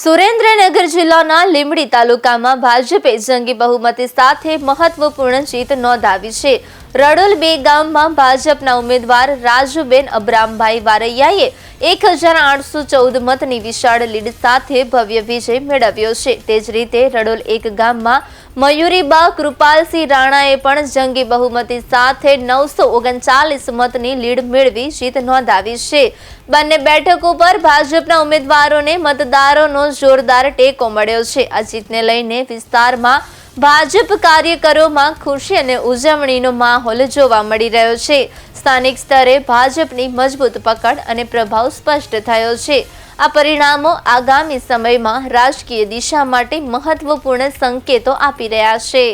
સુરેન્દ્રનગર જિલ્લાના લીંબડી તાલુકામાં ભાજપે જંગી બહુમતી સાથે મહત્વપૂર્ણ જીત નોંધાવી છે. રડોલ 2 ગામમાં ભાજપના ઉમેદવાર રાજુબેન અબ્રામભાઈ વારૈયાએ 1814 મતની વિશાળ લીડ સાથે ભવ્ય વિજય મેળવ્યો છે. તે જ રીતે રડોલ 1 ગામમાં મયુરીબા કૃપાલસિંહ રાણાએ પણ જંગી બહુમતી સાથે 939 મતની લીડ મેળવી જીત નોંધાવી છે. બંને બેઠકો પર ભાજપના ઉમેદવારોને મતદારોનો જોરદાર ટેકો મળ્યો છે. આ જીતને લઈને વિસ્તારમાં ભાજપ કાર્યકરોમાં ખુશી અને ઉજવણીનો માહોલ જોવા મળી રહ્યો છે. સ્થાનિક સ્તરે ભાજપની મજબૂત પકડ અને પ્રભાવ સ્પષ્ટ થયો છે. આ પરિણામો આગામી સમયમાં રાજકીય દિશા માટે મહત્વપૂર્ણ સંકેતો આપી રહ્યા છે.